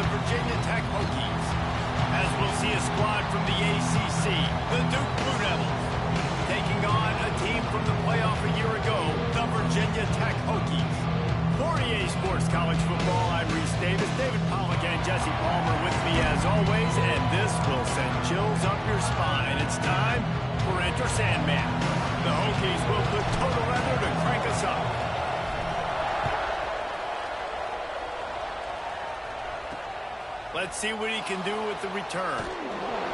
the Virginia Tech Hokies. As we'll see a squad from the ACC, the Duke Blue Devils, taking on a team from the playoff a year ago, the Virginia Tech Hokies. For EA Sports College Football, I'm Reese Davis, David Pollack, and Jesse Palmer with me as always, and this will send chills up your spine. It's time for Enter Sandman. The Hokies will put total leather to crank us up. Let's see what he can do with the return.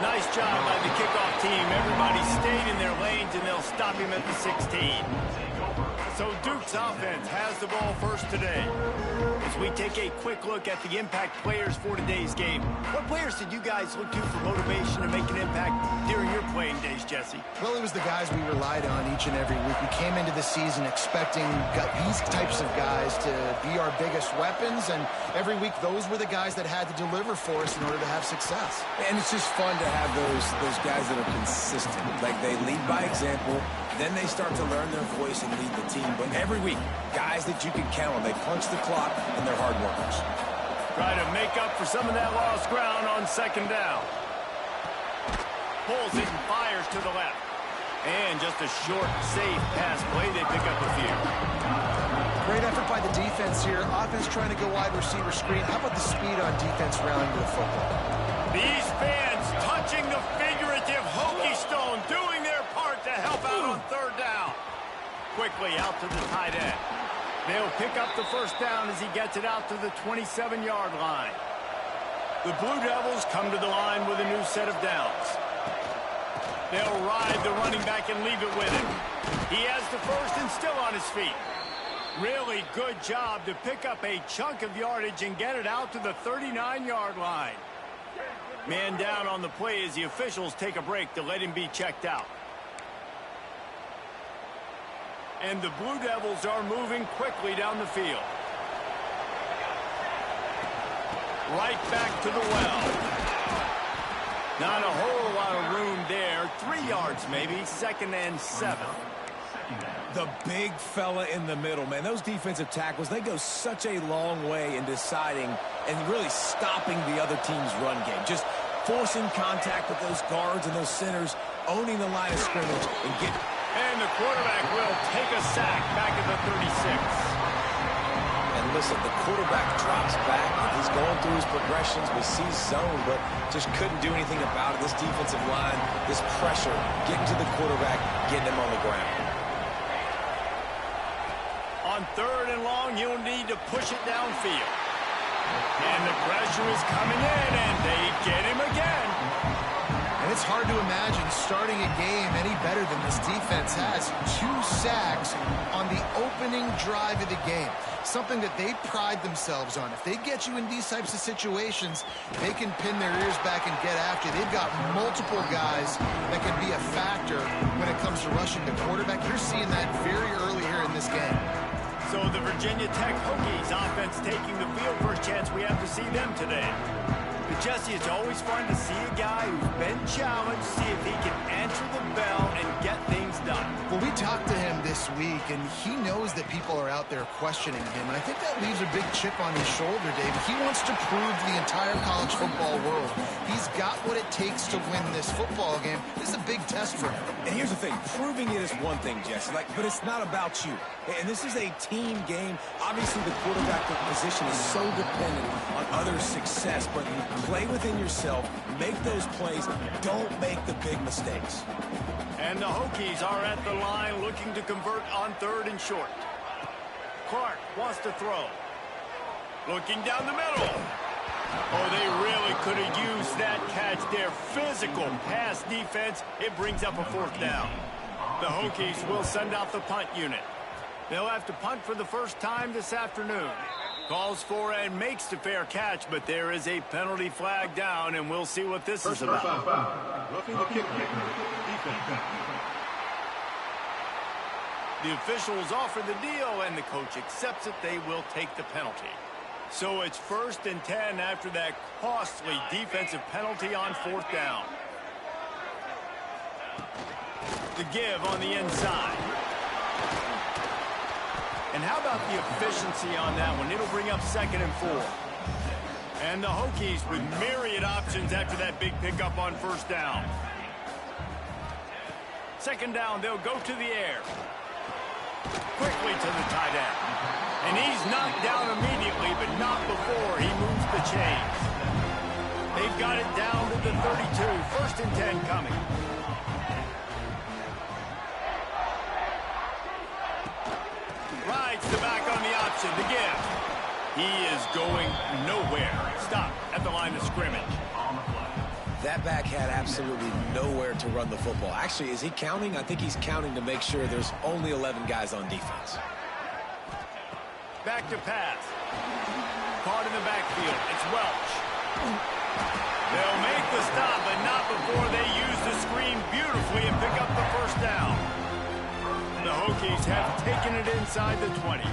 Nice job by the kickoff team. Everybody stayed in their lanes, and they'll stop him at the 16. So Duke's offense has the ball first today. As we take a quick look at the impact players for today's game, what players did you guys look to for motivation to make an impact during your playing days, Jesse? Well, it was the guys we relied on each and every week. We came into the season expecting these types of guys to be our biggest weapons, and every week those were the guys that had to deliver for us in order to have success. And it's just fun to have those guys that are consistent. Like, they lead by example, then they start to learn their voice and lead the team. But every week, guys that you can count on, they punch the clock, and they're hard workers. Try to make up for some of that lost ground on second down. Pulls it and fires to the left. And just a short, safe pass play. They pick up a few. Great effort by the defense here. Offense trying to go wide receiver screen. How about the speed on defense rounding to the football? These fans touching the figurative Hokie stone, doing their part to help out on third down. Quickly out to the tight end. They'll pick up the first down as he gets it out to the 27-yard line. The Blue Devils come to the line with a new set of downs. They'll ride the running back and leave it with him. He has the first and still on his feet. Really good job to pick up a chunk of yardage and get it out to the 39-yard line. Man down on the play as the officials take a break to let him be checked out. And the Blue Devils are moving quickly down the field. Right back to the well. Not a whole lot of room there. 3 yards maybe. 2nd and 7. The big fella in the middle, man. Those defensive tackles, they go such a long way in deciding and really stopping the other team's run game. Just forcing contact with those guards and those centers, owning the line of scrimmage, and get... And the quarterback will take a sack back at the 36. And listen, the quarterback drops back, and he's going through his progressions. We see zone, but just couldn't do anything about it. This defensive line, this pressure, getting to the quarterback, getting him on the ground. On 3rd and long, you'll need to push it downfield. And the pressure is coming in, and they get him again. And it's hard to imagine starting a game any better than this defense has. 2 sacks on the opening drive of the game. Something that they pride themselves on. If they get you in these types of situations, they can pin their ears back and get after. They've got multiple guys that can be a factor when it comes to rushing the quarterback. You're seeing that very early here in this game. So the Virginia Tech Hokies offense taking the field. First chance we have to see them today. But Jesse, it's always fun to see a guy who's been challenged, see if he can answer the bell and get things done. Well, we talked to him this week, and he knows that people are out there questioning him. And I think that leaves a big chip on his shoulder, David. He wants to prove to the entire college football world he's got what it takes to win this football game. This is a big test for him. And here's the thing. Proving it is one thing, Jesse, but it's not about you. And this is a team game. Obviously, the quarterback position is so dependent on others' success, but play within yourself, make those plays, don't make the big mistakes. And the Hokies are at the line looking to convert on 3rd and short. Clark wants to throw. Looking down the middle. Oh, they really could have used that catch there. Physical pass defense. It brings up a 4th down. The Hokies will send out the punt unit. They'll have to punt for the first time this afternoon. Calls for and makes the fair catch, but there is a penalty flag down, and we'll see what this is about. The officials offer the deal, and the coach accepts it. They will take the penalty. So it's 1st and 10 after that costly defensive penalty on 4th down. The give on the inside. And how about the efficiency on that one? It'll bring up 2nd and 4. And the Hokies with myriad options after that big pickup on first down. Second down, they'll go to the air. Quickly to the tight end. And he's knocked down immediately, but not before he moves the chains. They've got it down to the 32. First and 10 coming. Rides the back on the option to give. He is going nowhere. Stop at the line of scrimmage. That back had absolutely nowhere to run the football. Actually, is he counting? I think he's counting to make sure there's only 11 guys on defense. Back to pass. Caught in the backfield. It's Welch. They'll make the stop, but not before they use the screen beautifully and pick up the first down. The Hokies have taken it inside the 20.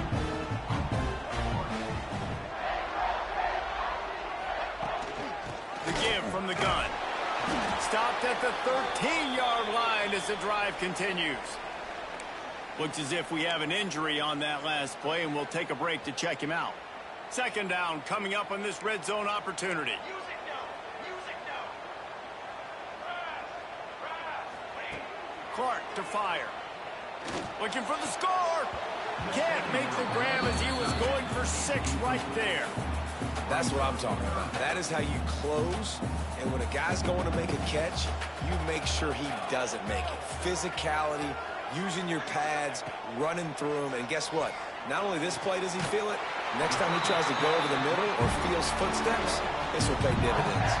The give from the gun. Stopped at the 13-yard line as the drive continues. Looks as if we have an injury on that last play, and we'll take a break to check him out. Second down coming up on this red zone opportunity. Clark to fire. Looking for the score. Can't make the grab as he was going for 6 right there. That's what I'm talking about. That is how you close. And when a guy's going to make a catch, you make sure he doesn't make it. Physicality, using your pads, running through them. And guess what? Not only this play does he feel it, next time he tries to go over the middle or feels footsteps, this will pay dividends.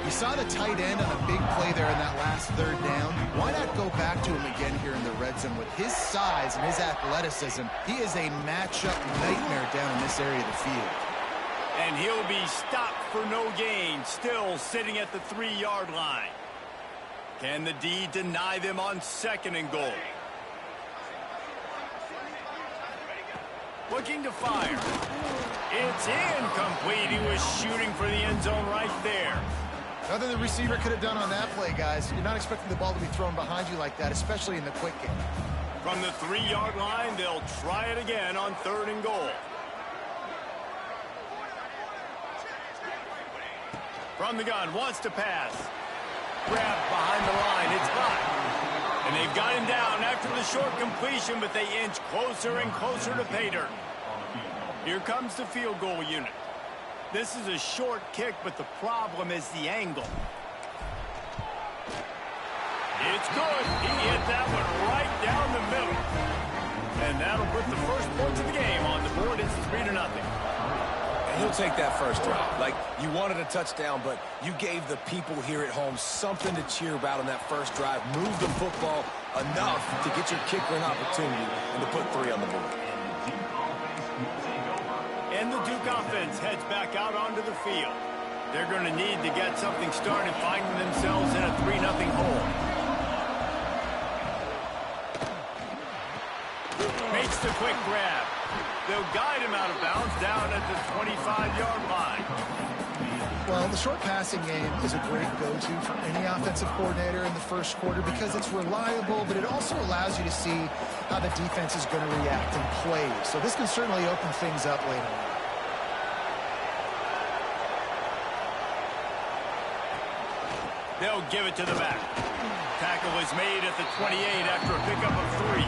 You saw the tight end on a big play there in that last third down. Why not go back to him again here in the red zone? With his size and his athleticism, he is a matchup nightmare down in this area of the field. And he'll be stopped for no gain, still sitting at the 3-yard line. Can the D deny them on second and goal? Looking to fire. It's incomplete. He was shooting for the end zone right there. Nothing the receiver could have done on that play, guys. You're not expecting the ball to be thrown behind you like that, especially in the quick game. From the 3-yard line, they'll try it again on third and goal. From the gun, wants to pass. Grab behind the line, it's hot. And they've got him down after the short completion, but they inch closer and closer to pay dirt. Here comes the field goal unit. This is a short kick, but the problem is the angle. It's good. He hit that one right down the middle. And that'll put the first points of the game on the board. It's 3-0. And he'll take that first drive. Like, you wanted a touchdown, but you gave the people here at home something to cheer about on that first drive. Move the football enough to get your kicker an opportunity and to put 3 on the board. And the Duke offense heads back out onto the field. They're going to need to get something started, finding themselves in a 3-0 hole. Makes the quick grab. They'll guide him out of bounds down at the 25-yard line. Well, the short passing game is a great go-to for any offensive coordinator in the first quarter because it's reliable, but it also allows you to see how the defense is going to react and play. So this can certainly open things up later on. They'll give it to the back. Tackle is made at the 28 after a pickup of 3.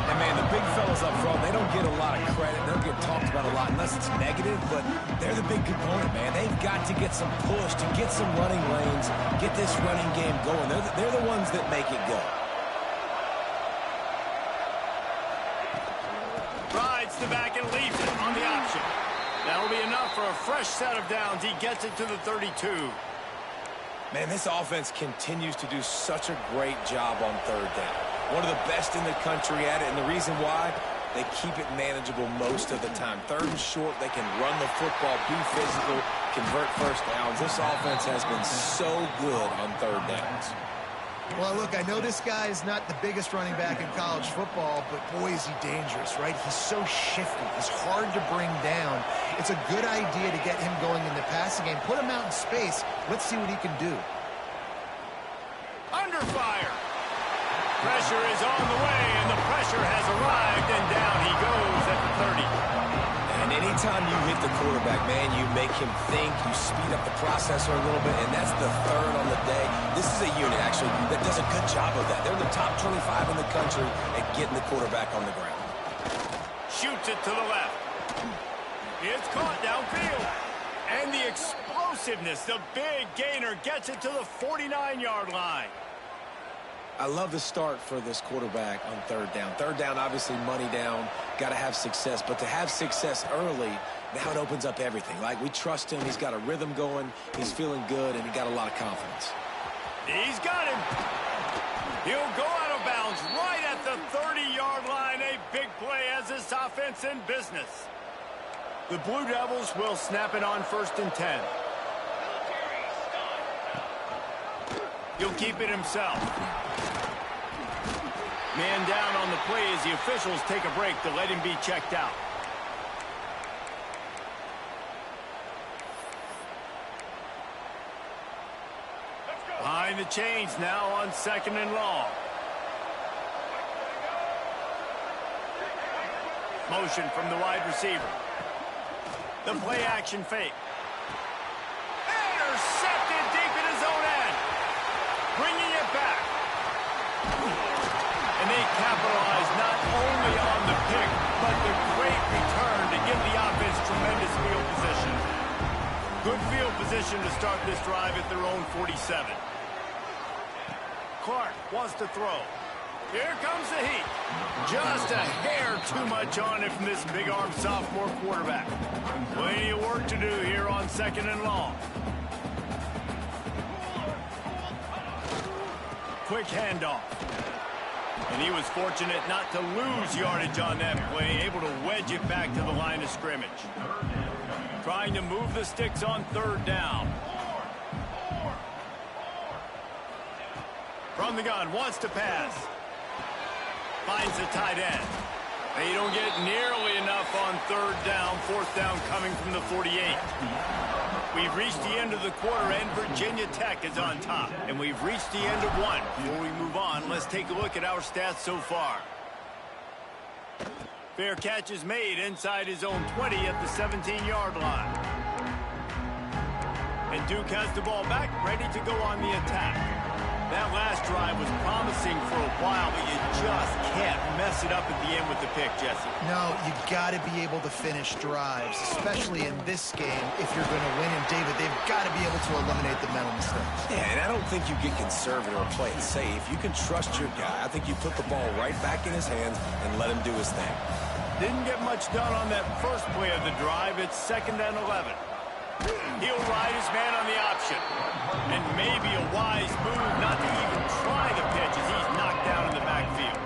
And, man, the big fellas up front, they don't get a lot of credit. They don't get talked about a lot unless it's negative, but they're the big component, man. They've got to get some push, to get some running lanes, get this running game going. They're the ones that make it go. Rides the back and leaves it on the option. That'll be enough for a fresh set of downs. He gets it to the 32. Man, this offense continues to do such a great job on third down. One of the best in the country at it, and the reason why, they keep it manageable most of the time. Third and short, they can run the football, be physical, convert first downs. This offense has been so good on third downs. Well, look, I know this guy is not the biggest running back in college football, but boy, is he dangerous, right? He's so shifty. He's hard to bring down. It's a good idea to get him going in the passing game. Put him out in space. Let's see what he can do. Under fire. Pressure is on the way, and the pressure has arrived, and down he goes at the 30. And And anytime you hit the quarterback, man, you make him think, you speed up the processor a little bit, and that's the third on the day. This is a unit, actually, that does a good job of that. They're the top 25 in the country at getting the quarterback on the ground. Shoots it to the left. It's caught downfield. And the explosiveness, the big gainer, gets it to the 49-yard line. I love the start for this quarterback on third down. Third down, obviously, money down. Got to have success. But to have success early, now it opens up everything. Like, we trust him. He's got a rhythm going. He's feeling good, and he got a lot of confidence. He's got him. He'll go out of bounds right at the 30-yard line. A big play as this offense in business. The Blue Devils will snap it on 1st and 10. He'll keep it himself. Man down on the play as the officials take a break to let him be checked out. Behind the chains now on 2nd and long. Motion from the wide receiver. The play action fake. Intercepted deep in his own end. Bringing it back. And they capitalize not only on the pick, but the great return to give the offense tremendous field position. Good field position to start this drive at their own 47. Clark wants to throw. Here comes the heat. Just a hair too much on it from this big-armed sophomore quarterback. Plenty of work to do here on 2nd and long. Quick handoff. And he was fortunate not to lose yardage on that play, able to wedge it back to the line of scrimmage. Trying to move the sticks on 3rd down. From the gun, wants to pass. Finds the tight end. They don't get nearly enough on 3rd down. 4th down coming from the 48. We've reached the end of the quarter, and Virginia Tech is on top. And we've reached the end of one. Before we move on, let's take a look at our stats so far. Fair catch is made inside his own 20 at the 17-yard line. And Duke has the ball back, ready to go on the attack. That last drive was promising for a while, but you just can't mess it up at the end with the pick, Jesse. No, you got to be able to finish drives, especially in this game if you're going to win. And, David, they've got to be able to eliminate the mental mistakes. Yeah, and I don't think you get conservative or play it safe. You can trust your guy. I think you put the ball right back in his hands and let him do his thing. Didn't get much done on that first play of the drive. It's 2nd and 11. He'll ride his man on the option. And maybe a wise move not to even try the pitch as he's knocked down in the backfield.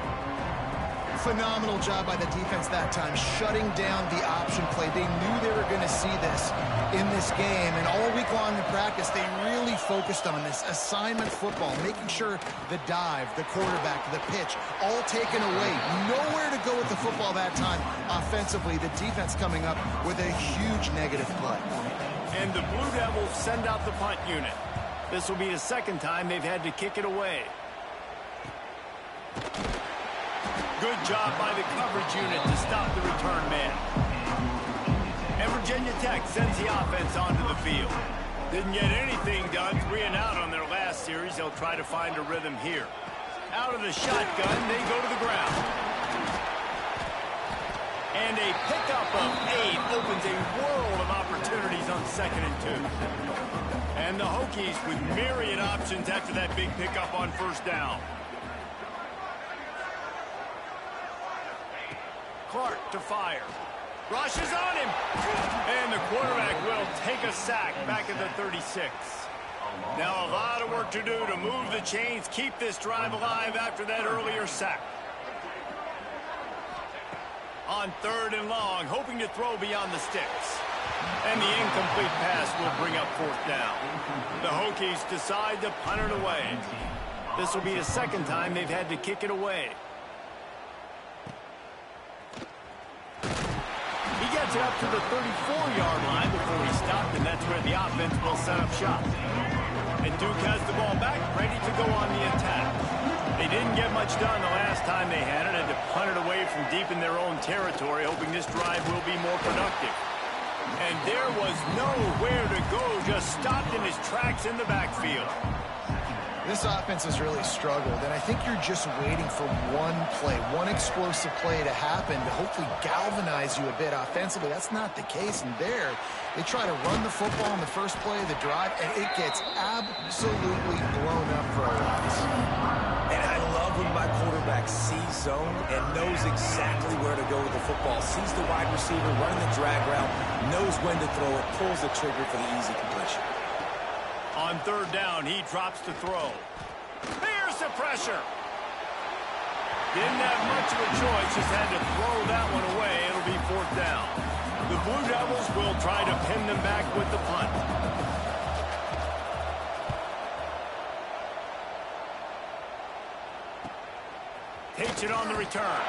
Phenomenal job by the defense that time, shutting down the option play. They knew they were going to see this in this game, and all week long in practice, they really focused on this assignment football, making sure the dive, the quarterback, the pitch, all taken away. Nowhere to go with the football that time offensively. The defense coming up with a huge negative play. And the Blue Devils send out the punt unit. This will be the 2nd time they've had to kick it away. Good job by the coverage unit to stop the return man. And Virginia Tech sends the offense onto the field. Didn't get anything done, 3 and out on their last series. They'll try to find a rhythm here. Out of the shotgun, they go to the ground. And a pickup of 8 opens a world of opportunities on 2nd and 2. And the Hokies with myriad options after that big pickup on 1st down. Clark to fire. Rushes on him. And the quarterback will take a sack back at the 36. Now a lot of work to do to move the chains, keep this drive alive after that earlier sack. On 3rd and long, hoping to throw beyond the sticks. And the incomplete pass will bring up 4th down. The Hokies decide to punt it away. This will be the 2nd time they've had to kick it away. He gets it up to the 34-yard line before he stopped, and that's where the offense will set up shop. And Duke has the ball back, ready to go on the attack. They didn't Didn't get much done the last time they had it. Had to punt it away from deep in their own territory, hoping this drive will be more productive. And there was nowhere to go, just stopped in his tracks in the backfield. This offense has really struggled, and I think you're just waiting for one play, one explosive play to happen to hopefully galvanize you a bit offensively. That's not the case, and there, they try to run the football in the first play of the drive, and it gets absolutely blown up for a loss. And I love when my quarterback sees zone and knows exactly where to go with the football. Sees the wide receiver running the drag route, knows when to throw it, pulls the trigger for the easy completion. On third down, he drops to throw. There's the pressure. Didn't have much of a choice, just had to throw that one away. It'll be fourth down. The Blue Devils will try to pin them back with the punt. Takes it on the return.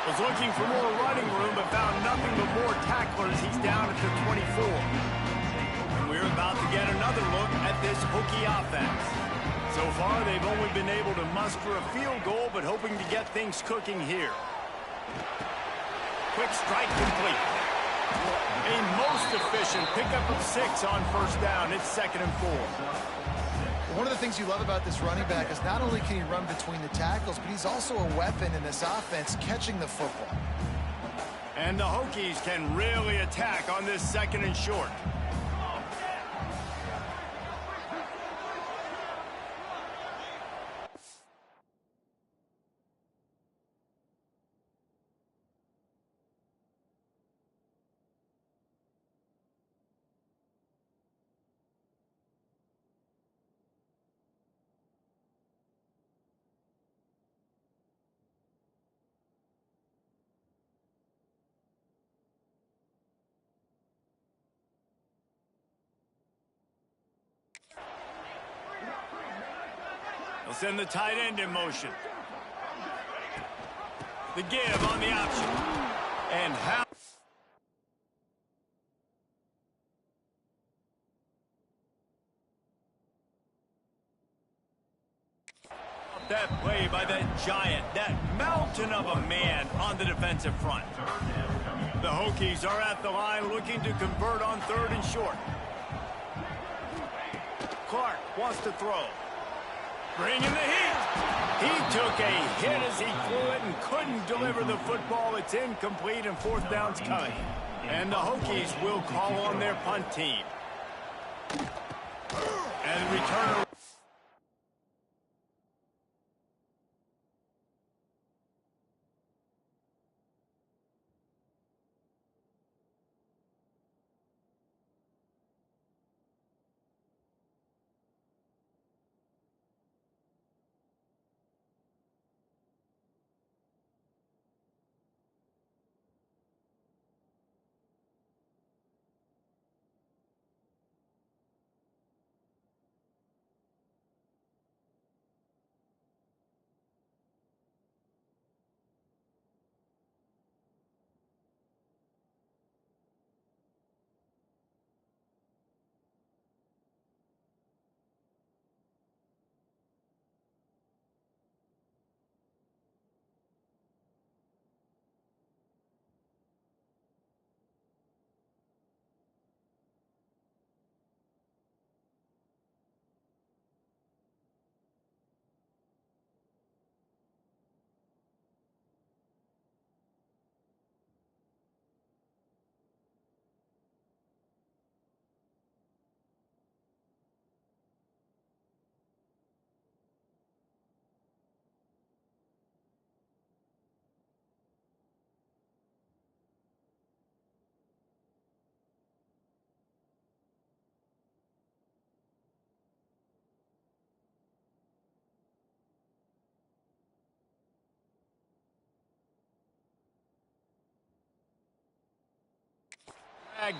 Was looking for more running room, but found nothing but more tacklers. He's down at the 24. We're about to get another look at this Hokie offense. So far, they've only been able to muster a field goal, but hoping to get things cooking here. Quick strike complete. A most efficient pickup of 6 on first down. It's 2nd and 4. One of the things you love about this running back is not only can he run between the tackles, but he's also a weapon in this offense catching the football. And the Hokies can really attack on this 2nd and short. They'll send the tight end in motion. The give on the option. And how... That play by that giant, that mountain of a man on the defensive front. The Hokies are at the line looking to convert on 3rd and short. Clark wants to throw. Bringing the heat. He took a hit as he threw it and couldn't deliver the football. It's incomplete and 4th down's coming. And the Hokies will call on their punt team. And return.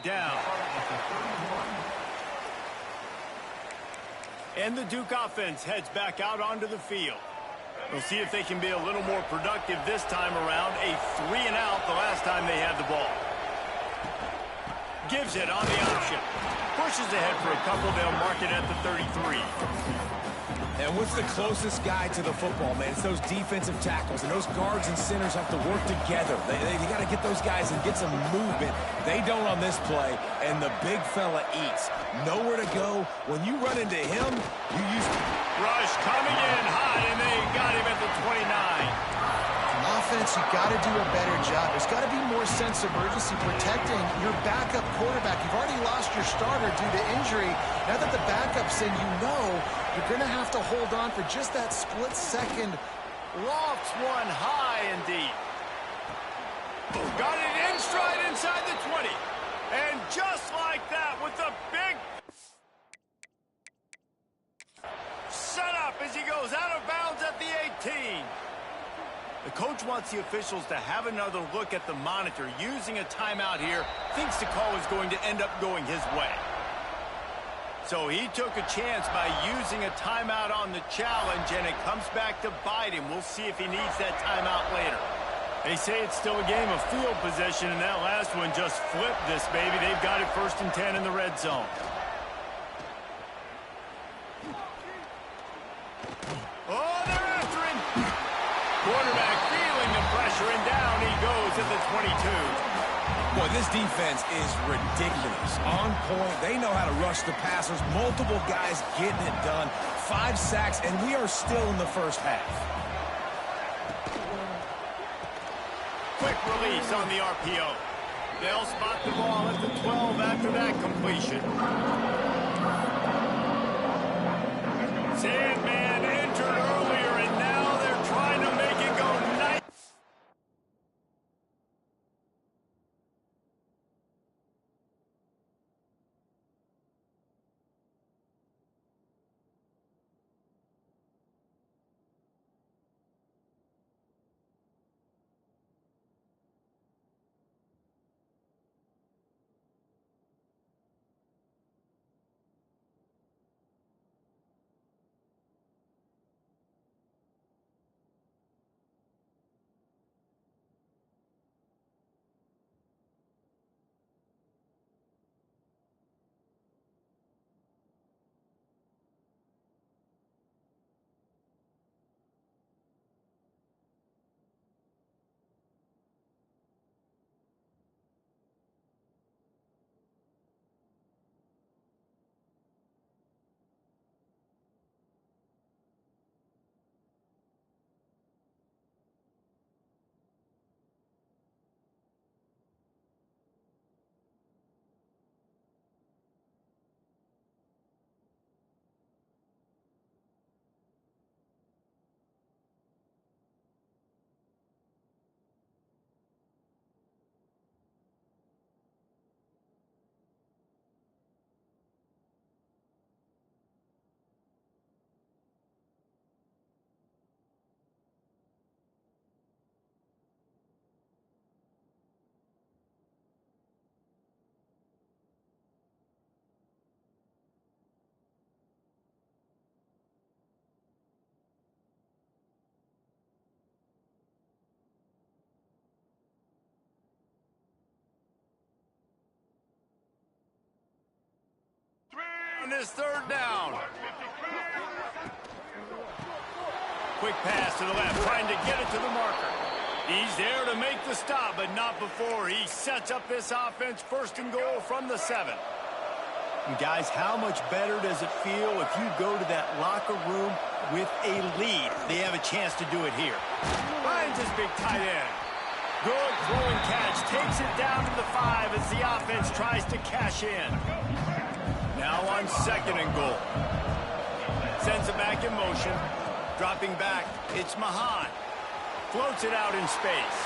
Down. And the Duke offense heads back out onto the field. We'll see if they can be a little more productive this time around. A 3-and-out the last time they had the ball. Gives it on the option. Pushes ahead for a couple. They'll mark it at the 33. And what's the closest guy to the football, man? It's those defensive tackles, and those guards and centers have to work together. They got to get those guys and get some movement. They don't on this play, and the big fella eats. Nowhere to go. When you run into him, you use... Rush coming in high, and they got him at the 29. Offense, you got to do a better job. There's got to be more sense of urgency protecting your backup quarterback. You've already lost your starter due to injury. Now that the backup's in, you know you're going to have to hold on for just that split second. Lofts one high and deep. Got it in stride inside the 20. And just like that, with the big setup as he goes out of bounds at the 18. The coach wants the officials to have another look at the monitor. Using a timeout here, thinks the call is going to end up going his way. So he took a chance by using a timeout on the challenge, and it comes back to bite him. We'll see if he needs that timeout later. They say it's still a game of field possession, and that last one just flipped this baby. They've got it 1st and 10 in the red zone. Oh, they're after him. Quarterback feeling the pressure, and down he goes at the 22. Boy, this defense is ridiculous. On point. They know how to rush the passers. Multiple guys getting it done. 5 sacks, and we are still in the first half. Quick release on the RPO. They'll spot the ball at the 12 after that completion. Sandman entered earlier, and now they're trying to make it go nice. On this 3rd down. Quick pass to the left, trying to get it to the marker. He's there to make the stop, but not before. He sets up this offense 1st and goal from the 7. And guys, how much better does it feel if you go to that locker room with a lead? They have a chance to do it here. Finds his big tight end. Good throwing catch. Takes it down to the 5 as the offense tries to cash in. Now on 2nd and goal. Sends it back in motion. Dropping back, it's Mahan. Floats it out in space.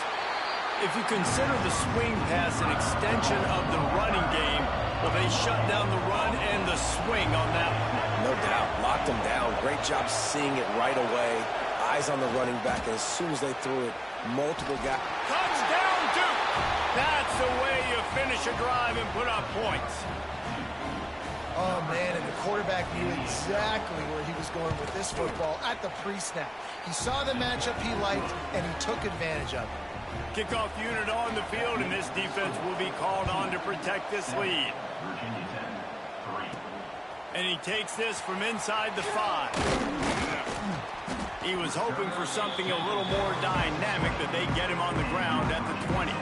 If you consider the swing pass an extension of the running game, well, they shut down the run and the swing on that one. No doubt. Locked him down. Great job seeing it right away. Eyes on the running back, and as soon as they threw it, multiple guys. Touchdown, Duke! That's the way you finish a drive and put up points. Oh, man, and the quarterback knew exactly where he was going with this football at the pre-snap. He saw the matchup he liked, and he took advantage of it. Kickoff unit on the field, and this defense will be called on to protect this lead. And he takes this from inside the 5. He was hoping for something a little more dynamic, that they get him on the ground at the 20.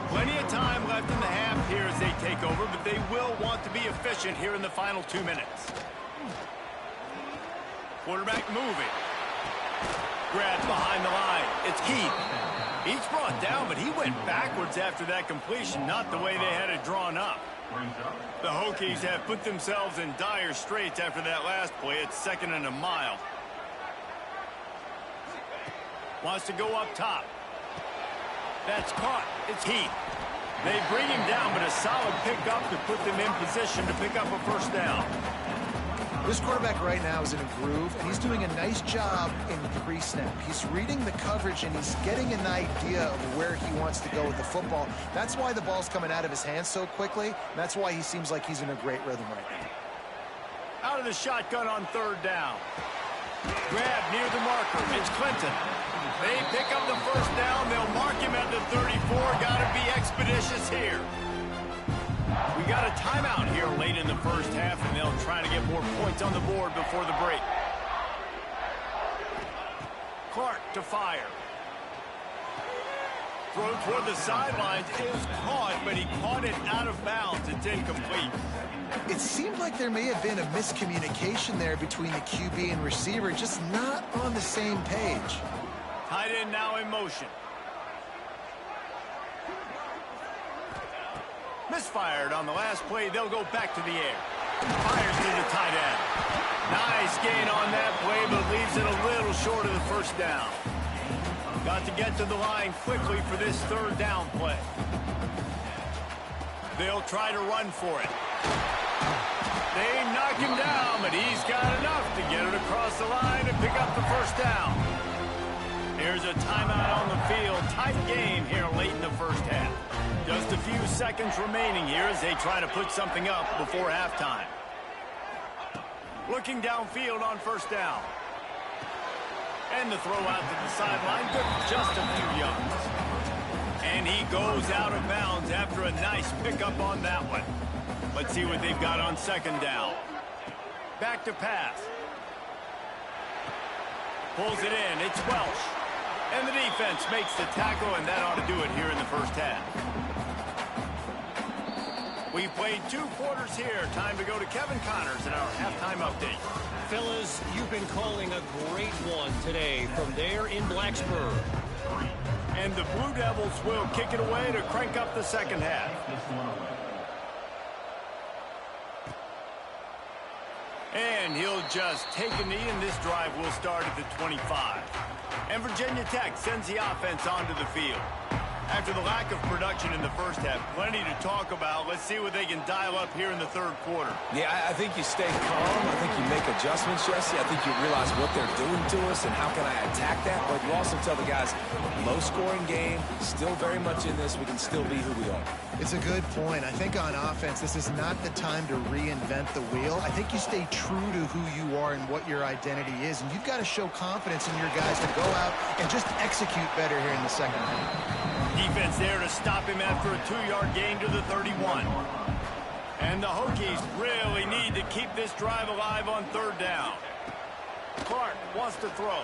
Plenty of time left in the half here as they take over, but they will want to be efficient here in the final 2 minutes. Quarterback moving. Grab behind the line. It's Keith. He's brought down, but he went backwards after that completion, not the way they had it drawn up. The Hokies have put themselves in dire straits after that last play. It's 2nd and a mile. Wants to go up top. That's caught. It's Heath. They bring him down, but a solid pickup to put them in position to pick up a first down. This quarterback right now is in a groove, and he's doing a nice job in pre-snap. He's reading the coverage, and he's getting an idea of where he wants to go with the football. That's why the ball's coming out of his hands so quickly, and that's why he seems like he's in a great rhythm right now. Out of the shotgun on 3rd down. Grab near the marker. It's Clinton. They pick up the first down. They'll mark him at the 34. Got to be expeditious here. We got a timeout here late in the first half, and they'll try to get more points on the board before the break. Clark to fire. Throw toward the sidelines is caught, but he caught it out of bounds. It's incomplete. It seemed like there may have been a miscommunication there between the QB and receiver, just not on the same page. Tight end now in motion. Misfired on the last play. They'll go back to the air. Fires to the tight end. Nice gain on that play, but leaves it a little short of the first down. Got to get to the line quickly for this 3rd down play. They'll try to run for it. They knock him down, but he's got enough to get it across the line and pick up the first down. Here's a timeout on the field. Tight game here late in the first half. Just a few seconds remaining here as they try to put something up before halftime. Looking downfield on 1st down. And the throw out to the sideline, good for just a few yards. And he goes out of bounds after a nice pickup on that one. Let's see what they've got on 2nd down. Back to pass. Pulls it in. It's Welsh. And the defense makes the tackle, and that ought to do it here in the first half. We played 2 quarters here. Time to go to Kevin Connors in our halftime update. Fellas, you've been calling a great one today from there in Blacksburg. And the Blue Devils will kick it away to crank up the second half. And he'll just take a knee, and this drive will start at the 25. And Virginia Tech sends the offense onto the field. After the lack of production in the first half, plenty to talk about. Let's see what they can dial up here in the 3rd quarter. Yeah, I think you stay calm. I think you make adjustments, Jesse. I think you realize what they're doing to us and how can I attack that. But you also tell the guys, low-scoring game, still very much in this. We can still be who we are. It's a good point. I think on offense, this is not the time to reinvent the wheel. I think you stay true to who you are and what your identity is. And you've got to show confidence in your guys to go out and just execute better here in the second half. Defense there to stop him after a 2-yard gain to the 31. And the Hokies really need to keep this drive alive on 3rd down. Clark wants to throw.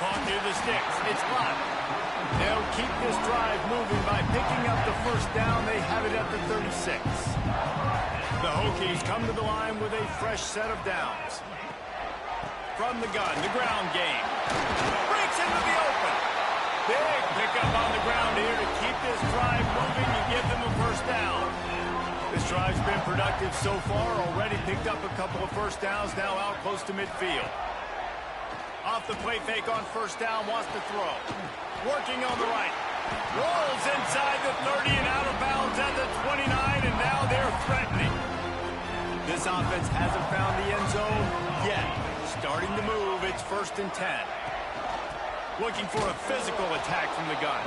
Caught near the sticks. It's blocked. They'll keep this drive moving by picking up the first down. They have it at the 36. The Hokies come to the line with a fresh set of downs. From the gun, the ground game. Breaks into the open. Big pickup on the ground here to keep this drive moving and give them a first down. This drive's been productive so far. Already picked up a couple of first downs, now out close to midfield. Off the play fake on 1st down, wants to throw. Working on the right. Rolls inside the 30 and out of bounds at the 29, and now they're threatening. This offense hasn't found the end zone yet. Starting to move, it's 1st and 10. Looking for a physical attack from the gun.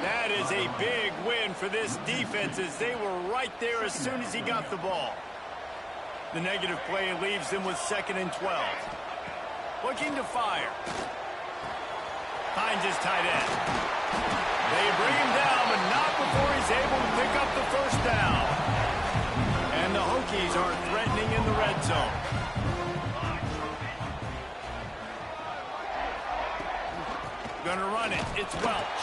That is a big win for this defense as they were right there as soon as he got the ball. The negative play leaves them with 2nd and 12. Looking to fire. Finds his tight end. They bring him down, but not before he's able to pick up the first down. And the Hokies are threatening zone. Gonna run it. It's Welch.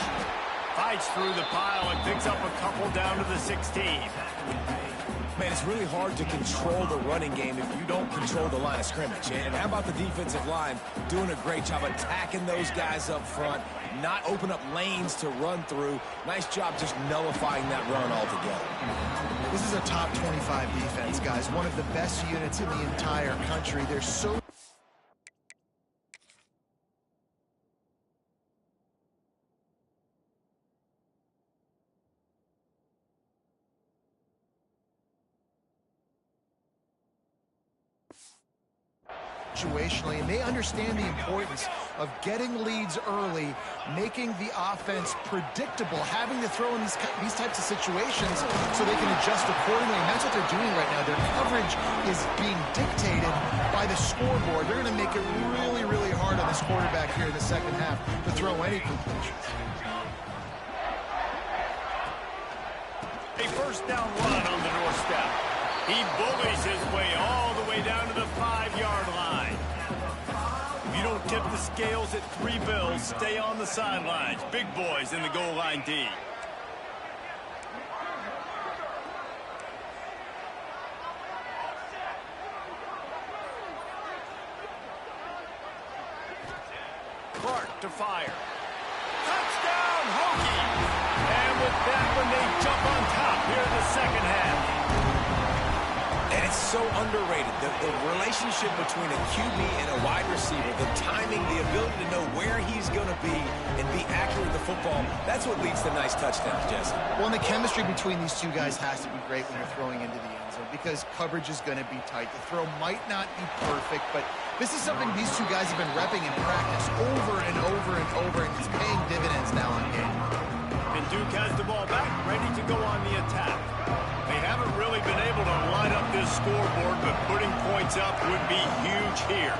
Fights through the pile and picks up a couple down to the 16. Man, it's really hard to control the running game if you don't control the line of scrimmage. And how about the defensive line doing a great job attacking those guys up front, not open up lanes to run through. Nice job just nullifying that run altogether. This is a top 25 defense, guys. One of the best units in the entire country. They're so... situationally, and they understand the importance of getting leads early, making the offense predictable, having to throw in these types of situations so they can adjust accordingly, and that's what they're doing right now. Their coverage is being dictated by the scoreboard. They're going to make it really, really hard on this quarterback here in the second half to throw any completions. A first down run on the doorstep. He bullies his way all the way down to the 5-yard line. If you don't tip the scales at 3 bills, stay on the sidelines. Big boys in the goal line D. Clark to fire. Touchdown, Hokie! And with that one, they jump on top here in the second half. And it's so underrated, the relationship between a QB and a wide receiver, the timing, the ability to know where he's going to be and be accurate with the football, that's what leads to nice touchdowns, Jesse. Well, and the chemistry between these two guys has to be great when you're throwing into the end zone because coverage is going to be tight. The throw might not be perfect, but this is something these two guys have been repping in practice over and over and over, and it's paying dividends now on game. And Duke has the ball back, ready to go on the attack. They haven't really been able to line up this scoreboard, but putting points up would be huge here.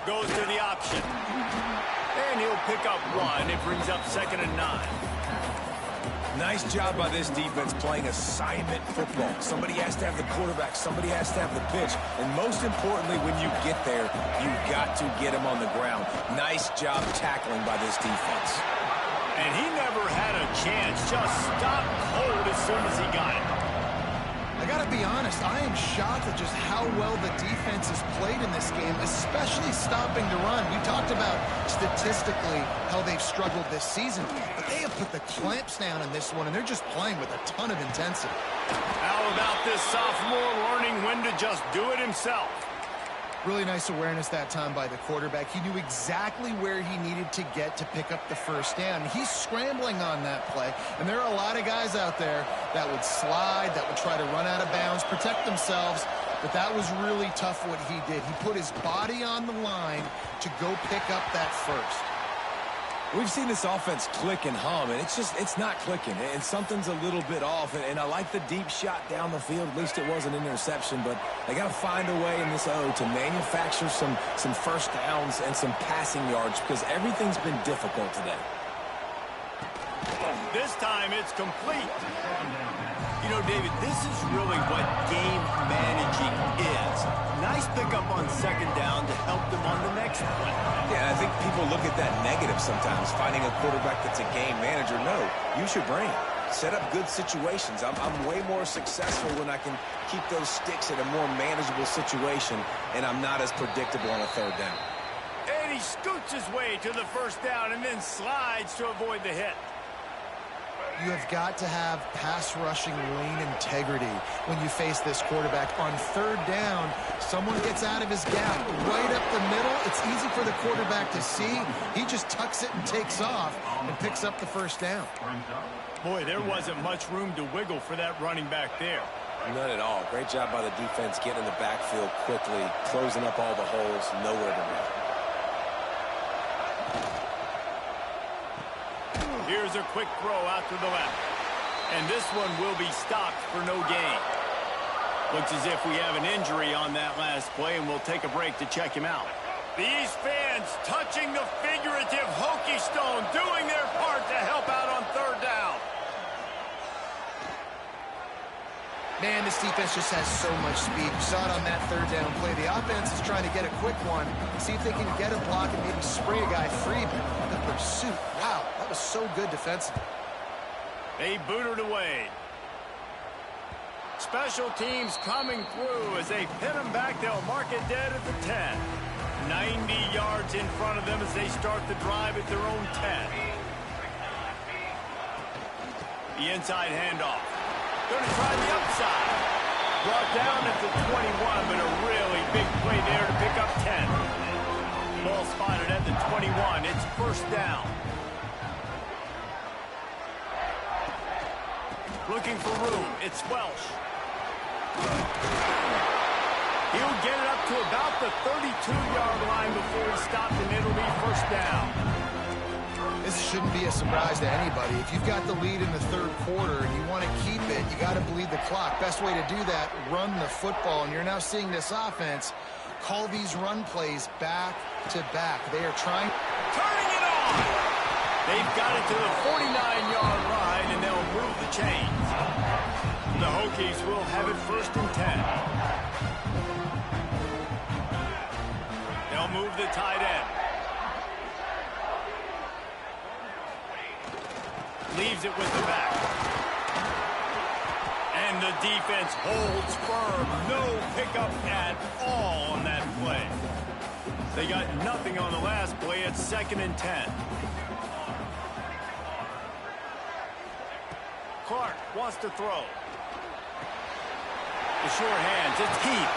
Goes to the option. And he'll pick up 1. It brings up 2nd and 9. Nice job by this defense playing assignment football. Somebody has to have the quarterback, somebody has to have the pitch, and most importantly, when you get there, you've got to get him on the ground. Nice job tackling by this defense. And he never had a chance, just stopped cold as soon as he got it. I gotta be honest, I am shocked at just how well the defense has played in this game, especially stopping the run. We talked about statistically how they've struggled this season, but they have put the clamps down in this one, and they're just playing with a ton of intensity. How about this sophomore learning when to just do it himself? Really nice awareness that time by the quarterback. He knew exactly where he needed to get to pick up the first down. He's scrambling on that play, and there are a lot of guys out there that would slide, that would try to run out of bounds, protect themselves, but that was really tough what he did. He put his body on the line to go pick up that first. We've seen this offense click and hum, and it's not clicking, and something's a little bit off, and I like the deep shot down the field. At least it was an interception, but they got to find a way in this O to manufacture some first downs and some passing yards because everything's been difficult today. This time it's complete. You know, David, this is really what game managing is. Nice pickup on 2nd down to help them on the next play. Yeah, I think people look at that negative sometimes, finding a quarterback that's a game manager. No, use your brain. Set up good situations. I'm way more successful when I can keep those sticks in a more manageable situation, and I'm not as predictable on a 3rd down. And he scoots his way to the first down and then slides to avoid the hit. You have got to have pass rushing lane integrity when you face this quarterback. On 3rd down, someone gets out of his gap right up the middle. It's easy for the quarterback to see. He just tucks it and takes off and picks up the first down. Boy, there wasn't much room to wiggle for that running back there. None at all. Great job by the defense getting in the backfield quickly, closing up all the holes, nowhere to run. Here's a quick throw out to the left. And this one will be stopped for no gain. Looks as if we have an injury on that last play, and we'll take a break to check him out. These fans touching the figurative Hokie Stone, doing their part to help out on 3rd down. Man, this defense just has so much speed. You saw it on that third down play. The offense is trying to get a quick one, see if they can get a block and maybe spray a guy free. But the pursuit, wow, that was so good defensively. They booted away. Special teams coming through as they pin them back. They'll mark it dead at the 10. 90 yards in front of them as they start the drive at their own 10. The inside handoff. Going to try the upside. Brought down at the 21, but a really big play there to pick up 10. Ball spotted at the 21. It's first down. Looking for room. It's Welsh. He'll get it up to about the 32-yard line before he stopped, and it'll be first down. This shouldn't be a surprise to anybody. If you've got the lead in the third quarter and you want to keep it, you got to bleed the clock. Best way to do that, run the football. And you're now seeing this offense call these run plays back to back. They are trying. Turning it on. They've got it to the 49-yard line, and they'll move the chains. The Hokies will have it first and 10. They'll move the tight end. Leaves it with the back. And the defense holds firm. No pickup at all on that play. They got nothing on the last play. It's second and 10. Clark wants to throw. The short hands. It's Heath.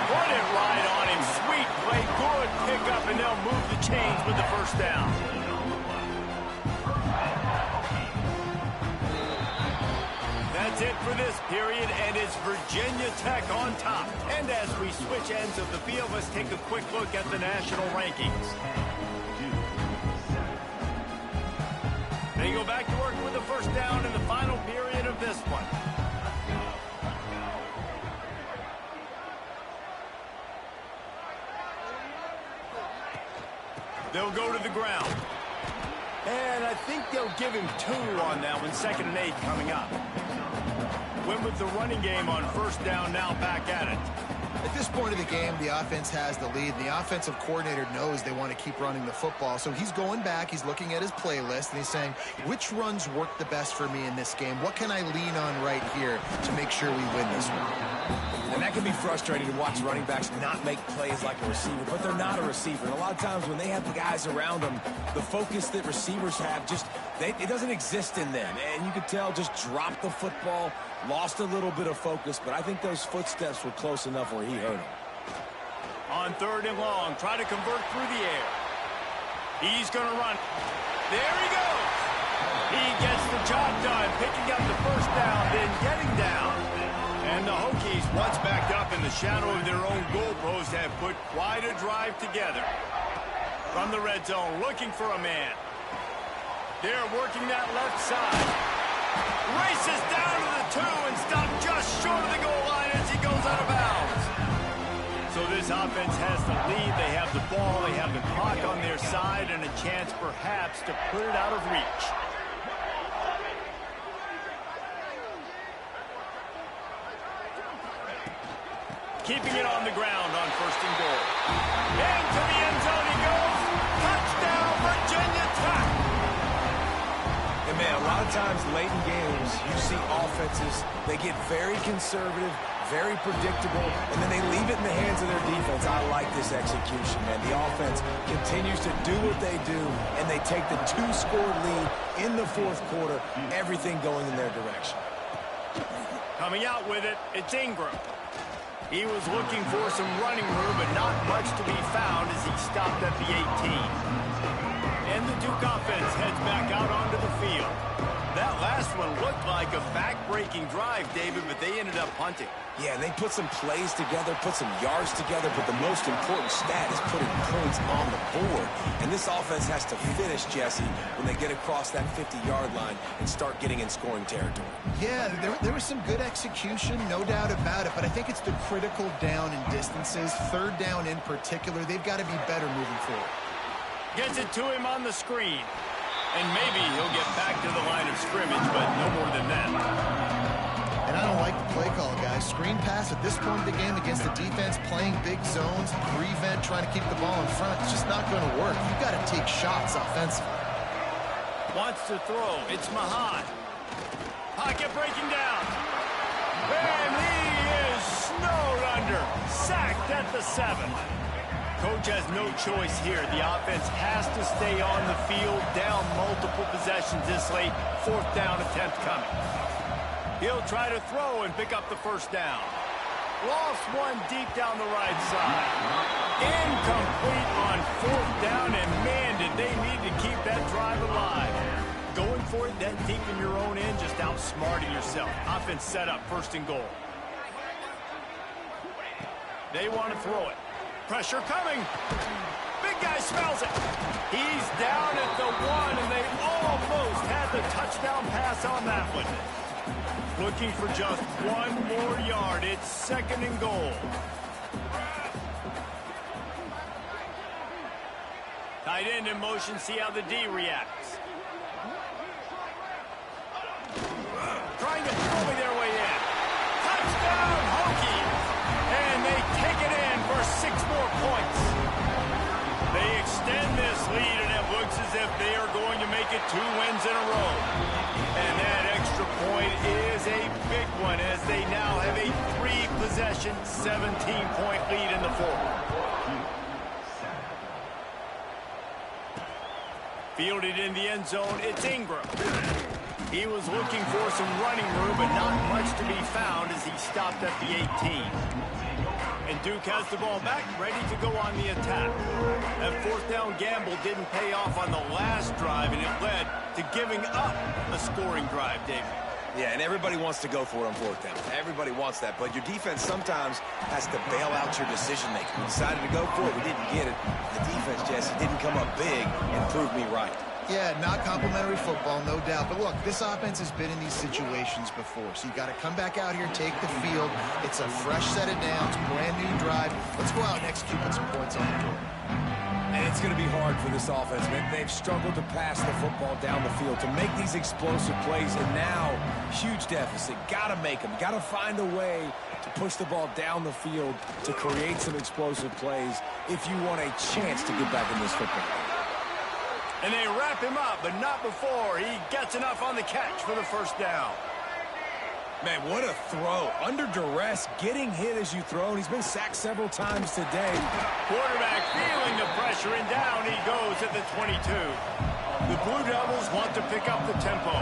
Put it right on him. Sweet play. Good pickup, and they'll move the chains with the first down. That's it for this period, and it's Virginia Tech on top. And as we switch ends of the field, let's take a quick look at the national rankings. They go back to work with the first down in the final period of this one. They'll go to the ground. And I think they'll give him 2 on that one. Second and 8 coming up. Went with the running game on first down, now back at it. At this point of the game, the offense has the lead. The offensive coordinator knows they want to keep running the football. So he's going back, he's looking at his playlist, and he's saying, which runs work the best for me in this game? What can I lean on right here to make sure we win this one? And that can be frustrating to watch running backs not make plays like a receiver, but they're not a receiver. And a lot of times when they have the guys around them, the focus that receivers have it doesn't exist in them. And you could tell just dropped the football, lost a little bit of focus, but I think those footsteps were close enough where he hurt him. On third and long, try to convert through the air. He's going to run. There he goes. He gets the job done, picking up the first down, then getting down. And the Hokies, once backed up in the shadow of their own goalpost, have put quite a drive together. From the red zone, looking for a man. They're working that left side. Races down to the 2 and stopped just short of the goal line as he goes out of bounds. So this offense has the lead. They have the ball. They have the clock on their side and a chance perhaps to put it out of reach. Keeping it on the ground on first and goal. Into the end zone he goes. Touchdown, Virginia Tech. And man, a lot of times late in games, you see offenses, they get very conservative, very predictable, and then they leave it in the hands of their defense. I like this execution, man. The offense continues to do what they do, and they take the 2-score lead in the fourth quarter, everything going in their direction. Coming out with it, it's Ingram. He was looking for some running room, but not much to be found as he stopped at the 18. And the Duke offense heads back out onto the field. That last one looked like a back-breaking drive, David, but they ended up punting. Yeah, and they put some plays together, put some yards together, but the most important stat is putting points on the board. And this offense has to finish, Jesse, when they get across that 50-yard line and start getting in scoring territory. Yeah, there was some good execution, no doubt about it, but I think it's the critical down and distances, third down in particular. They've got to be better moving forward. Gets it to him on the screen. And maybe he'll get back to the line of scrimmage, but no more than that. And I don't like the play call, guys. Screen pass at this point in the game against the defense, playing big zones, prevent, trying to keep the ball in front. It's just not going to work. You've got to take shots offensively. Wants to throw. It's Mahan. Pocket breaking down. And he is snowed under. Sacked at the 7. Coach has no choice here. The offense has to stay on the field, down multiple possessions this late. 4th down attempt coming. He'll try to throw and pick up the first down. Lost one deep down the right side. Incomplete on 4th down, and man, did they need to keep that drive alive. Going for it that deep in your own end, just outsmarting yourself. Offense set up, 1st and goal. They want to throw it. Pressure coming. Big guy smells it. He's down at the 1, and they almost had the touchdown pass on that one. Looking for just 1 more yard. It's 2nd and goal. Tight end in motion. See how the D reacts. Trying to throw their way in. Touchdown, Hokies! And they take it in for 6 more points. They extend this lead, and it looks as if they are going to make it 2 wins in a row. And that extra point is a big one, as they now have a 3-possession, 17-point lead in the 4th. Fielded in the end zone, it's Ingram. He was looking for some running room, but not much to be found as he stopped at the 18. And Duke has the ball back, ready to go on the attack. That 4th down gamble didn't pay off on the last drive, and it led to giving up a scoring drive, David. Yeah, and everybody wants to go for it on 4th down. Everybody wants that, but your defense sometimes has to bail out your decision-making. We decided to go for it. We didn't get it. The defense, Jesse, didn't come up big and prove me right. Yeah, not complimentary football, no doubt. But look, this offense has been in these situations before. So you got to come back out here and take the field. It's a fresh set of downs, brand new drive. Let's go out and execute with some points on the board. And it's going to be hard for this offense, man. They've struggled to pass the football down the field, to make these explosive plays, and now, huge deficit. Got to make them. Got to find a way to push the ball down the field to create some explosive plays if you want a chance to get back in this football game. And they wrap him up, but not before he gets enough on the catch for the first down. Man, what a throw. Under duress, getting hit as you throw, and he's been sacked several times today. Quarterback feeling the pressure, and down he goes at the 22. The Blue Devils want to pick up the tempo.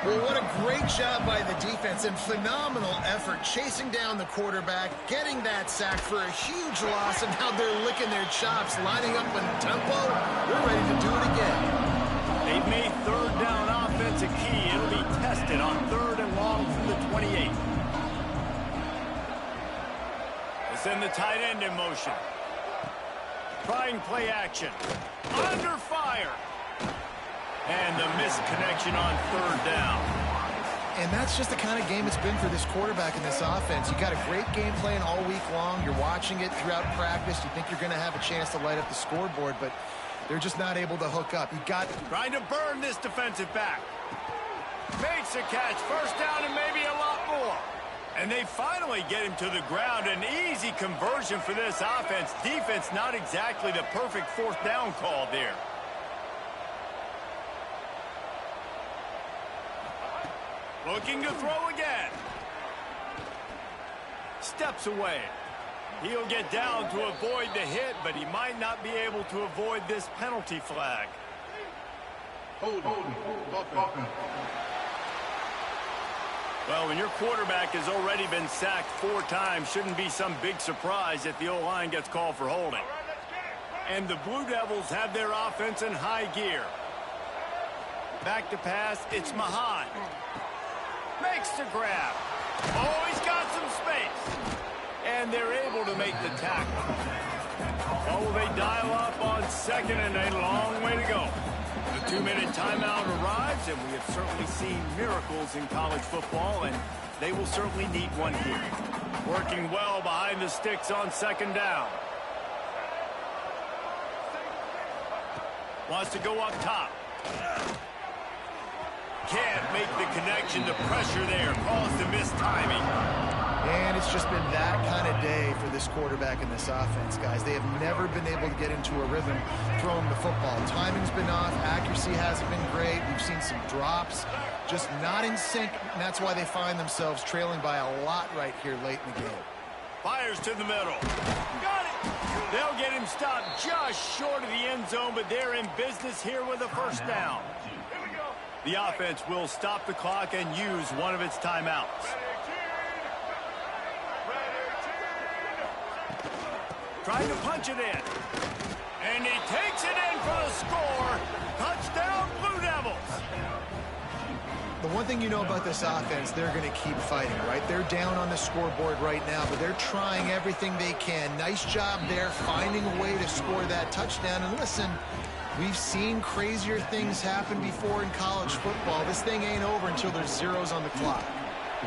Well, what a great job by the defense and phenomenal effort chasing down the quarterback, getting that sack for a huge loss, and now they're licking their chops, lining up in tempo. They're ready to do it again. They've made 3rd down offense a key. It'll be tested on 3rd and long from the 28. They send the tight end in motion. Trying play action. Under fire. And the missed connection on 3rd down. And that's just the kind of game it's been for this quarterback in this offense. You got a great game plan all week long. You're watching it throughout practice. You think you're going to have a chance to light up the scoreboard, but they're just not able to hook up. You got trying to burn this defensive back. Makes a catch. 1st down and maybe a lot more. And they finally get him to the ground. An easy conversion for this offense. Defense not exactly the perfect 4th down call there. Looking to throw again. Steps away. He'll get down to avoid the hit, but he might not be able to avoid this penalty flag. Well, when your quarterback has already been sacked 4 times, shouldn't be some big surprise if the O-line gets called for holding. And the Blue Devils have their offense in high gear. Back to pass, it's Mahan. Makes the grab. Oh, he's got some space. And they're able to make the tackle. Oh, they dial up on 2nd and a long way to go. The 2-minute timeout arrives, and we have certainly seen miracles in college football, and they will certainly need one here. Working well behind the sticks on 2nd down. Wants to go up top. Can't make the connection. The pressure there caused the missed timing. And it's just been that kind of day for this quarterback and this offense, guys. They have never been able to get into a rhythm throwing the football. Timing's been off. Accuracy hasn't been great. We've seen some drops, just not in sync. And that's why they find themselves trailing by a lot right here late in the game. Fires to the middle. Got it. They'll get him stopped just short of the end zone, but they're in business here with a first down. The offense will stop the clock and use one of its timeouts. Trying to punch it in. And he takes it in for the score. Touchdown, Blue Devils. The one thing you know about this offense, they're going to keep fighting, right? They're down on the scoreboard right now, but they're trying everything they can. Nice job there, finding a way to score that touchdown. And listen, we've seen crazier things happen before in college football. This thing ain't over until there's zeros on the clock.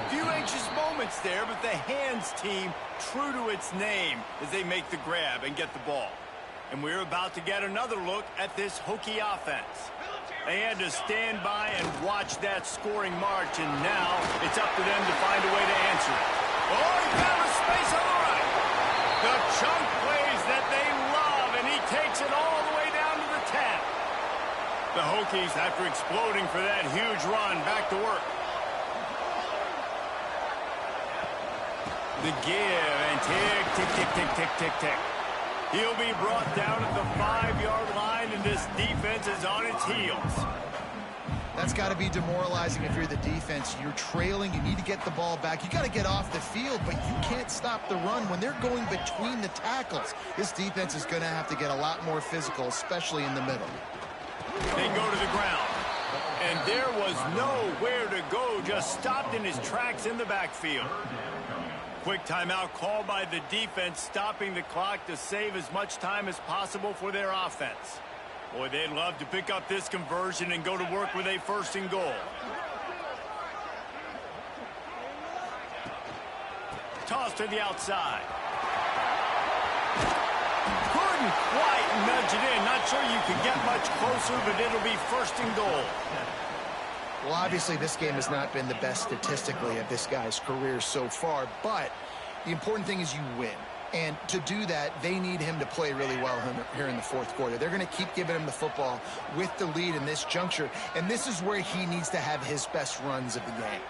Few anxious moments there, but the hands team true to its name as they make the grab and get the ball. And we're about to get another look at this Hokie offense. They had to stand by and watch that scoring march, and now it's up to them to find a way to answer it. Oh, he found a space on the right. The chunk plays that they love, and he takes it all the way down to the 10. The Hokies, after exploding for that huge run, back to work. The give and tick, tick, tick, tick, tick, tick, tick. He'll be brought down at the 5-yard line, and this defense is on its heels. That's got to be demoralizing if you're the defense. You're trailing. You need to get the ball back. You got to get off the field, but you can't stop the run when they're going between the tackles. This defense is going to have to get a lot more physical, especially in the middle. They go to the ground, and there was nowhere to go, just stopped in his tracks in the backfield. Quick timeout called by the defense, stopping the clock to save as much time as possible for their offense. Boy, they'd love to pick up this conversion and go to work with a 1st and goal. Toss to the outside. Couldn't quite nudge it in. Not sure you could get much closer, but it'll be 1st and goal. Well, obviously, this game has not been the best statistically of this guy's career so far, but the important thing is you win. And to do that, they need him to play really well here in the 4th quarter. They're going to keep giving him the football with the lead in this juncture, and this is where he needs to have his best runs of the game.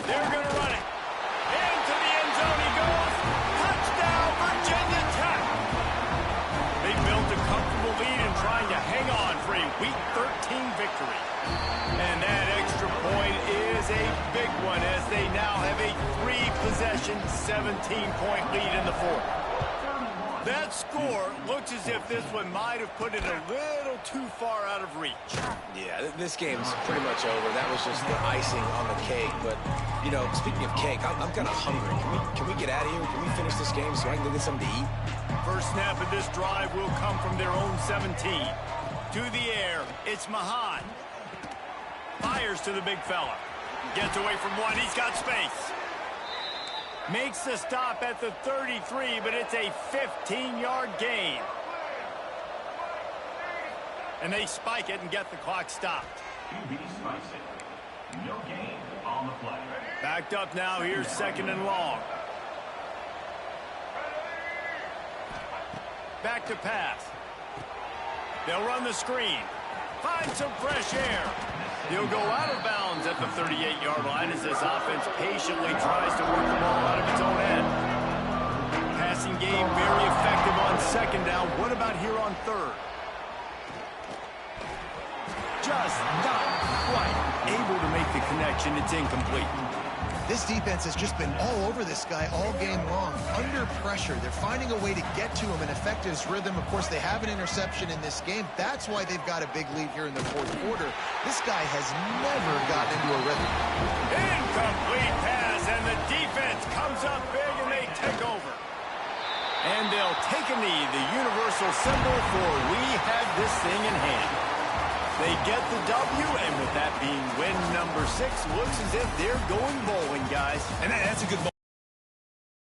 They're going to run it. Into the end zone he goes. Touchdown, Virginia Tech. They built a comfortable lead and trying to hang on for a Week 13 victory. And that extra point is a big one as they now have a 3-possession, 17-point lead in the 4th. That score looks as if this one might have put it a little too far out of reach. Yeah, this game's pretty much over. That was just the icing on the cake. But, you know, speaking of cake, I'm kind of hungry. Can we get out of here? Can we finish this game so I can go get something to eat? First snap of this drive will come from their own 17. To the air, it's Mahan. Fires to the big fella. Gets away from one. He's got space. Makes the stop at the 33, but it's a 15-yard gain. And they spike it and get the clock stopped. No gain on the play. Backed up now. Here's 2nd and long. Back to pass. They'll run the screen. Find some fresh air. He'll go out of bounds at the 38-yard line as this offense patiently tries to work the ball out of its own end. Passing game very effective on 2nd down. What about here on 3rd? Just not quite able to make the connection. It's incomplete. This defense has just been all over this guy all game long. Under pressure, they're finding a way to get to him and affect his rhythm. Of course, they have an interception in this game. That's why they've got a big lead here in the 4th quarter. This guy has never gotten into a rhythm. Incomplete pass, and the defense comes up big, and they take over. And they'll take a knee, the universal symbol for we had this thing in hand. They get the W, and with that being win number 6, looks as if they're going bowling, guys. And that's a good